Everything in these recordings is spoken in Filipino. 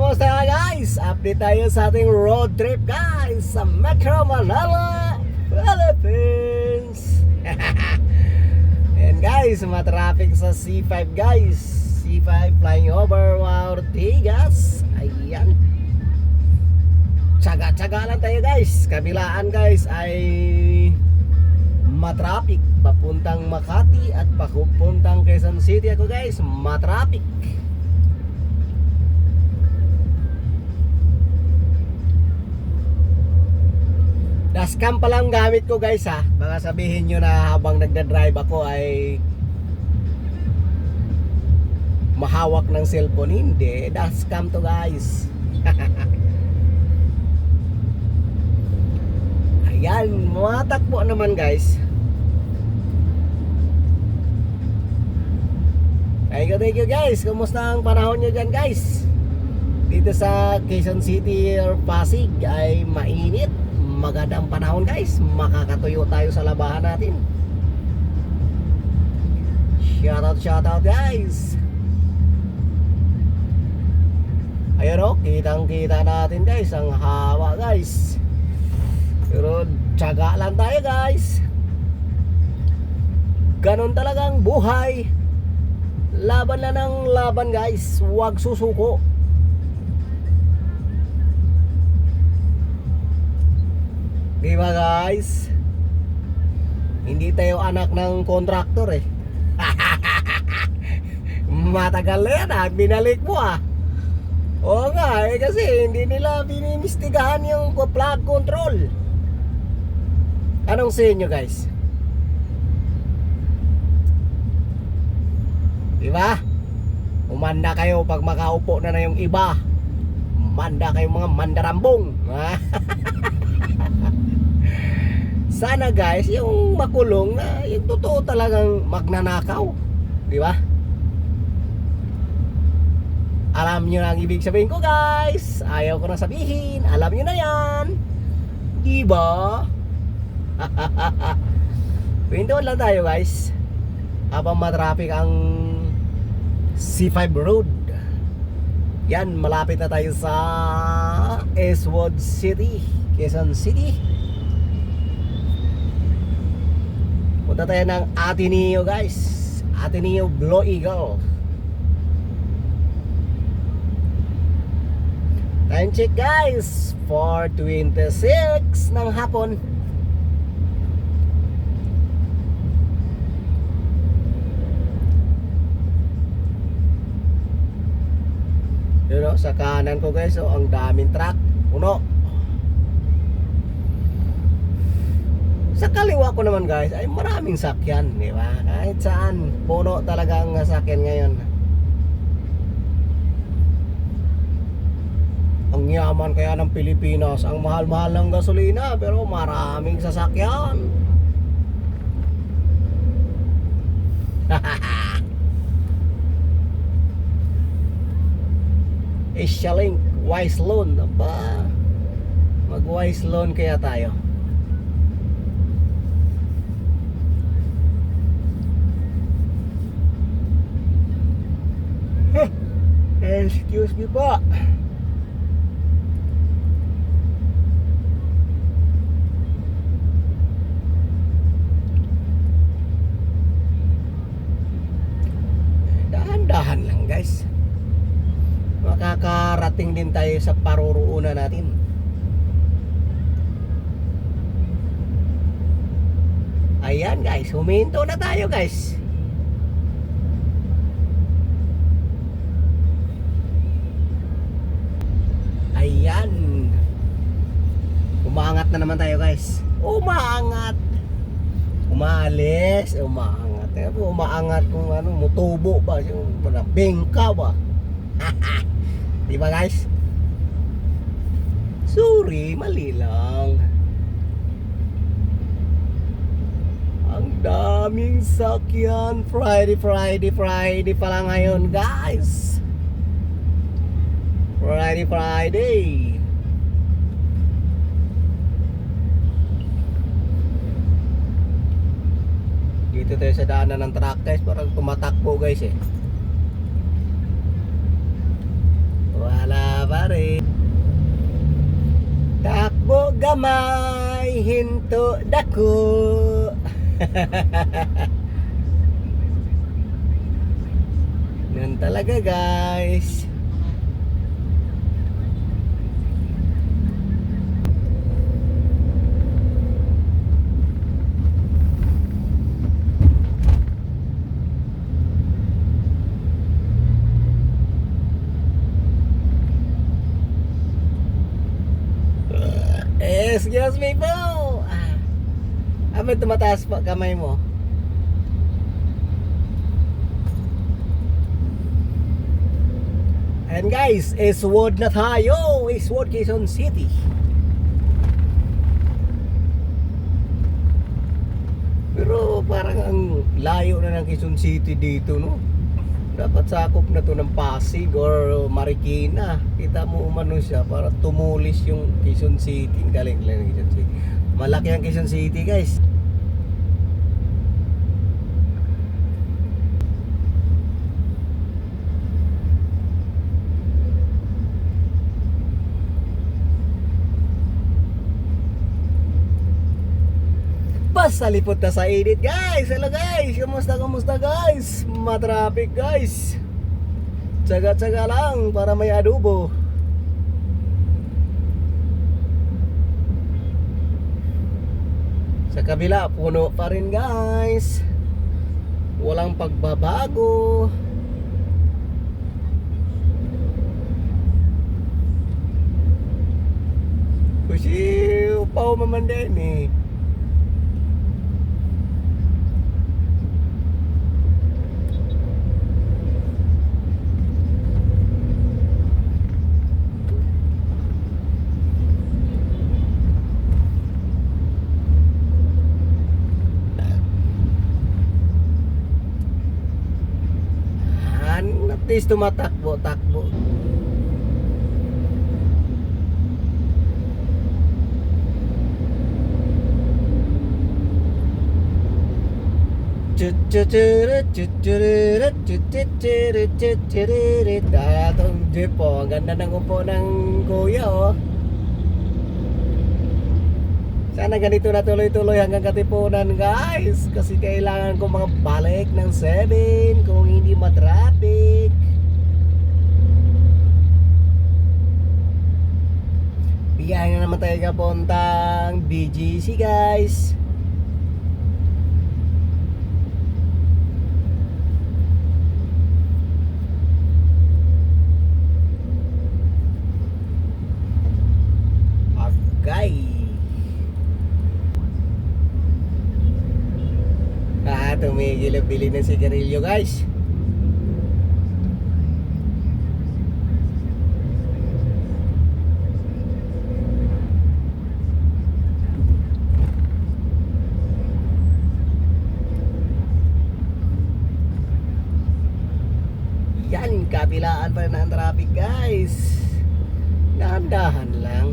Kumusta guys? Update tayo sa ating road trip guys sa Metro Manila, Philippines. And guys, matraffic sa C5 guys. C5 flying over Ortigas. Ayan. Tsaga-tsaga lang tayo guys. Kabilaan guys ay matraffic papuntang Makati at papuntang Quezon City ako guys. Matraffic. Dashcam pa lang gamit ko guys ha. Baka sabihin nyo na habang nagdadrive ako ay mahawak ng cellphone. Hindi, dashcam to guys. Ayan, matakbo naman guys. Thank you guys. Kumusta ang panahon nyo dyan guys? Dito sa Quezon City or Pasig ay mainit. Magandang panahon guys. Makakatuyo tayo sa labahan natin. Shoutout guys. Ayun o, kitang kita natin guys ang hawa guys. Pero tiyaga lang tayo guys. Ganon talagang buhay. Laban lang ng laban guys. Huwag susuko. Diba guys? Hindi tayo anak ng kontraktor eh. Matagal na yan ah. Binalik mo ah. Oo nga eh, kasi hindi nila binimistigahan yung plug control. Anong sa inyo guys? Diba? Umanda kayo pag makaupo na yung iba. Umanda kayo mga mandarambong. Sana guys, yung makulong na yung totoo talagang magnanakaw. Di ba? Alam nyo na ang ibig sabihin ko guys. Ayaw ko na sabihin. Alam nyo na yan. Di ba? Pintuan lang tayo guys. Habang matraffic ang C5 road. Yan, malapit na tayo sa Eastwood City, Quezon City. Punta tayo ng Ateneo guys. Ateneo Blue Eagle. Time check guys, 4:26 ng hapon. Yun o, sa kanan ko guys, oh, ang daming truck. Puno. Sa kaliwa ko naman guys ay maraming sakyan, di ba? Kahit saan, puno talaga ang sakyan ngayon. Ang yaman kaya ng Pilipinas, ang mahal-mahal ng gasolina pero maraming sasakyan. Asialink Wise Loan ba? Mag Wise Loan kaya tayo. Excuse me po. Dahan-dahan lang guys. Makakarating din tayo sa paruroonan natin. Ayan guys, huminto na tayo guys. Ayan. Umaangat na naman tayo guys. Umaangat. Umaalis, umaangat. Umaangat kung ano, mutubo ba, yung bengka ba. Diba guys? Sorry, mali lang. Ang daming sakyan. Friday pala ngayon guys. Friday. Dito tayo sa daanan ng truck guys. Parang tumatakbo guys eh. Wala pa rin. Takbo gamay, hinto dako. Yan talaga guys. Excuse me po. May tumataas pa kamay mo. And guys, Eastwood na tayo. Eastwood, Quezon City. Pero parang ang layo na ng Quezon City dito, no? Dapat sakop na to ng Pasig or Marikina. Kita mo umano siya para tumulis yung Quezon City. Galing lang ng Quezon City. Malaki ang Quezon City guys. Salipot na sa init guys. Hello guys, kumusta guys? Matraffic guys. Tsaga-tsaga lang para may adobo. Sa kabila puno pa rin guys. Walang pagbabago. Kasi upaw maman din eh. At least tumatakbo-takbo. Datong jeep po. Ang ganda ng upo ng kuya oh. Sana ganito na tuloy-tuloy hanggang Katipunan guys. Kasi kailangan ko mga balik ng 7 kung hindi matraffic. Biyahe na naman tayo kapuntang BGC guys. Okay. Tumigil ang bili ng sigarilyo guys. Yan, kabilaan pa rin ang traffic guys. Dahan-dahan lang.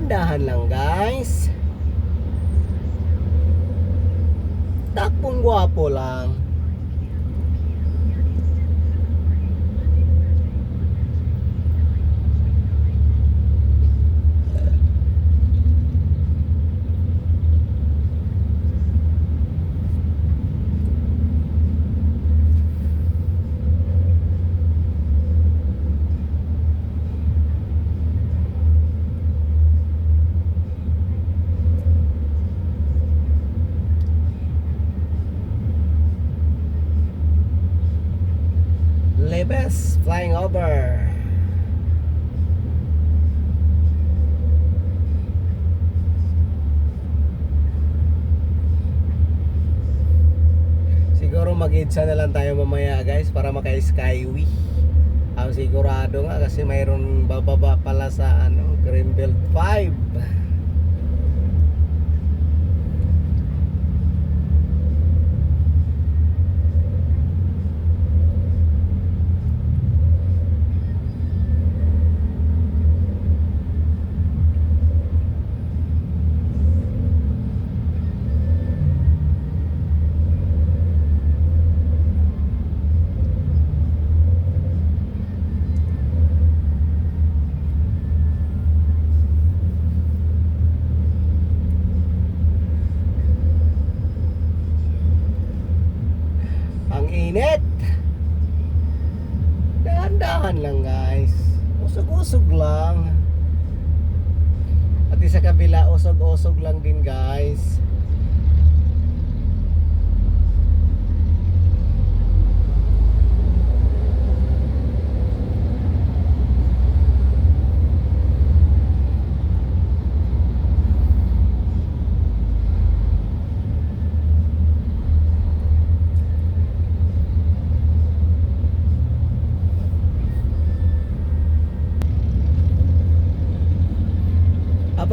Dahan lang guys. Takbong gwapo lang. Lebes flying over. Siguro mag-idsa na lang tayo mamaya guys para maka-skyway. Ang sigurado nga kasi mayroon bababa pala sa Greenbelt 5. init. Dahan-dahan lang guys. Usog-usog lang. At sa kabila, usog-usog lang din guys.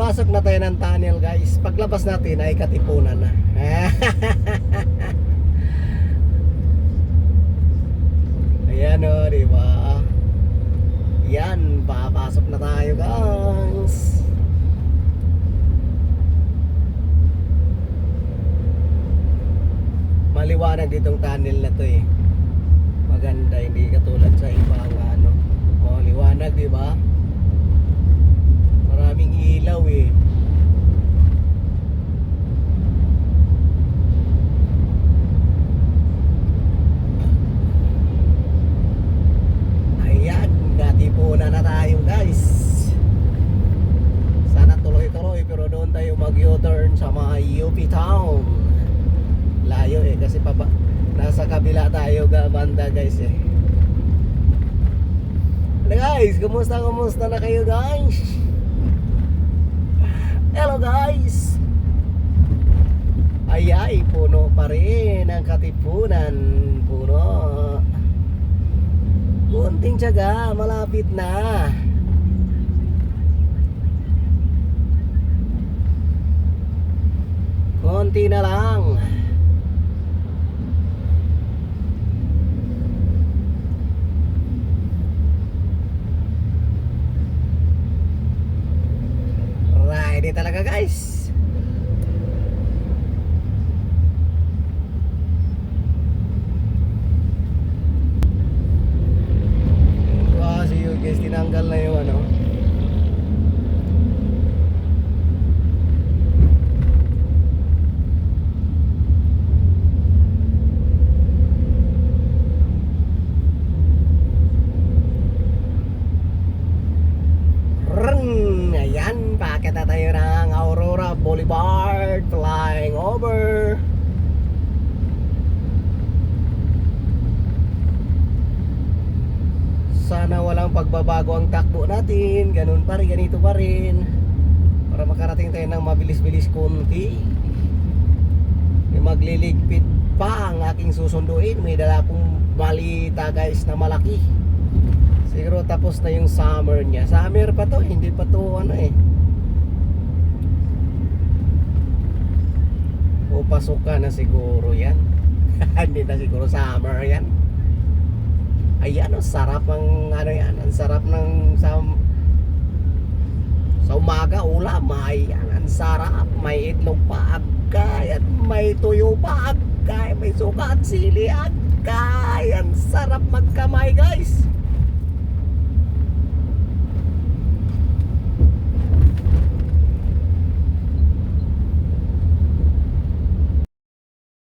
Pasok na tayo ng tunnel guys. Paglabas natin ay Katipunan na. Ayan o, diba? Yan, papasok na tayo guys. Maliwanag ditong tunnel na to eh. Maganda, hindi katulad sa ibang ano. Maliwanag, diba? Maraming ilaw eh. Ayan, Katipunan na tayo guys. Sana tuloy-tuloy pero doon tayo mag-U-turn sa mga UP Town. Layo eh kasi nasa kabila tayo banda guys eh. Hello guys, kumusta na kayo guys? Hello guys. Ay puno pa rin ang Katipunan. Puno. Kunting tiyaga, malapit na. Konti na lang. Ready talaga guys. Kasi yun guys, tinanggal na yung ano. Ayan, paakit na tayo ng Aurora Boulevard, flying over. Sana walang pagbabago ang takbo natin. Ganun pa rin, ganito pa rin. Para makarating tayo ng mabilis-bilis konti. May magliligpit pa ang aking susunduin. May dala akong balita guys na malaki. Siguro tapos na yung summer niya. Summer pa to, hindi pa to ano eh. O pasukan na siguro yan. Hindi na siguro summer yan. Ayan, ang sarap ng ano yan. Ang sarap ng sa umaga, ulam. Ayan, ang sarap. May itlog pa agkay. At may tuyo pa agkay. May suka at sili agkay. Ang sarap magkamay guys.